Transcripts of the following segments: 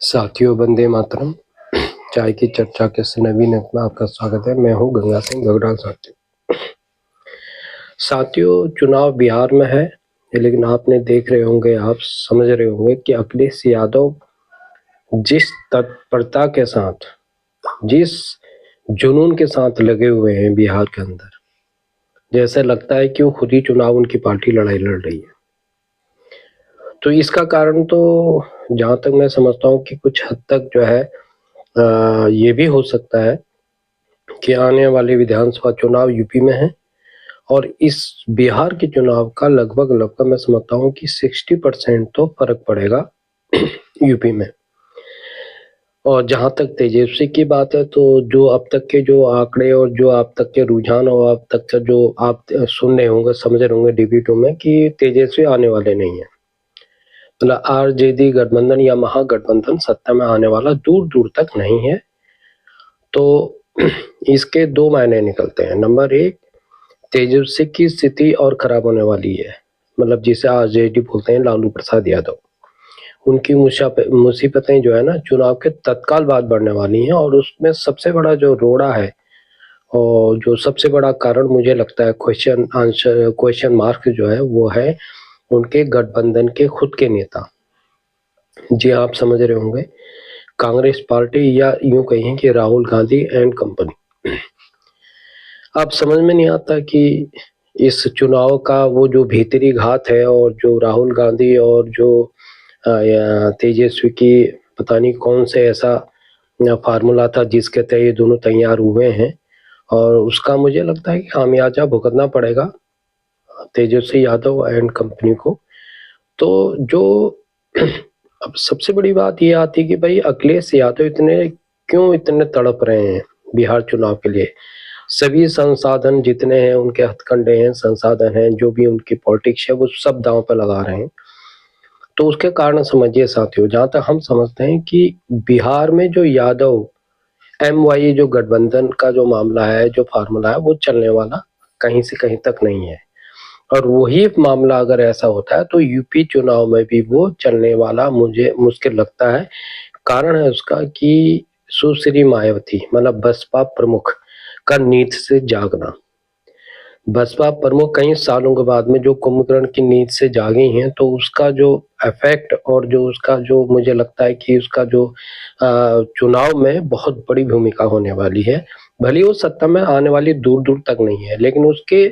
साथियों, वंदे मातरम। चाय की चर्चा के इस नवीन अंक में आपका स्वागत है। मैं हूं गंगा सिंह गगड़ाल। साथियों, चुनाव बिहार में है, लेकिन आपने देख रहे होंगे, आप समझ रहे होंगे कि अखिलेश यादव जिस तत्परता के साथ, जिस जुनून के साथ लगे हुए हैं बिहार के अंदर, जैसे लगता है कि वो खुद ही चुनाव उनकी पार्टी लड़ाई लड़ रही है। तो इसका कारण तो जहां तक मैं समझता हूँ कि कुछ हद तक जो है ये भी हो सकता है कि आने वाले विधानसभा चुनाव यूपी में है और इस बिहार के चुनाव का लगभग मैं समझता हूँ कि 60% तो फर्क पड़ेगा यूपी में। और जहां तक तेजस्वी की बात है, तो जो अब तक के जो आंकड़े और जो अब तक के रुझान और अब तक का जो आप सुन रहे होंगे, समझ रहे होंगे DB2 में, कि तेजस्वी आने वाले नहीं है। मतलब RJD गठबंधन या महागठबंधन सत्ता में आने वाला दूर दूर तक नहीं है। तो इसके दो मायने निकलते हैं। नंबर एक, तेजस्वी की स्थिति और खराब होने वाली है। मतलब जिसे RJD बोलते हैं, लालू प्रसाद यादव, उनकी मुसीबतें जो है ना चुनाव के तत्काल बाद बढ़ने वाली हैं। और उसमें सबसे बड़ा जो रोड़ा है और जो सबसे बड़ा कारण मुझे लगता है क्वेश्चन मार्क जो है, वो है उनके गठबंधन के खुद के नेता। जी, आप समझ रहे होंगे, कांग्रेस पार्टी, या यूं कहें कि राहुल गांधी एंड कंपनी। अब समझ में नहीं आता कि इस चुनाव का वो जो भीतरी घात है, और जो राहुल गांधी और जो तेजस्वी की पता नहीं कौन से ऐसा फार्मूला था जिसके तहत ये दोनों तैयार हुए हैं, और उसका मुझे लगता है कि खामियाजा भुगतना पड़ेगा तेजस्वी यादव एंड कंपनी को। तो जो अब सबसे बड़ी बात ये आती है कि भाई अखिलेश यादव इतने तड़प रहे हैं बिहार चुनाव के लिए। सभी संसाधन जितने हैं, उनके हथकंडे हैं, संसाधन हैं, जो भी उनकी पॉलिटिक्स है, वो सब दांव पे लगा रहे हैं। तो उसके कारण समझिए साथियों, जहां तक हम समझते हैं कि बिहार में जो यादव MY जो गठबंधन का जो मामला है, जो फार्मूला है, वो चलने वाला कहीं से कहीं तक नहीं है। और वही मामला अगर ऐसा होता है तो यूपी चुनाव में भी वो चलने वाला मुझे मुश्किल लगता है। कारण है उसका कि सुश्री मायावती, मतलब बसपा प्रमुख का नींद से जागना। बसपा प्रमुख कई सालों के बाद में जो कुंभकर्ण की नींद से जागी हैं, तो उसका जो इफेक्ट और जो उसका जो मुझे लगता है कि उसका जो चुनाव में बहुत बड़ी भूमिका होने वाली है। भले वो सत्ता में आने वाली दूर दूर तक नहीं है, लेकिन उसके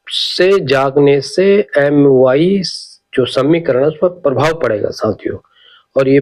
से जागने से MY जो समीकरण है उस पर प्रभाव पड़ेगा साथियों। और ये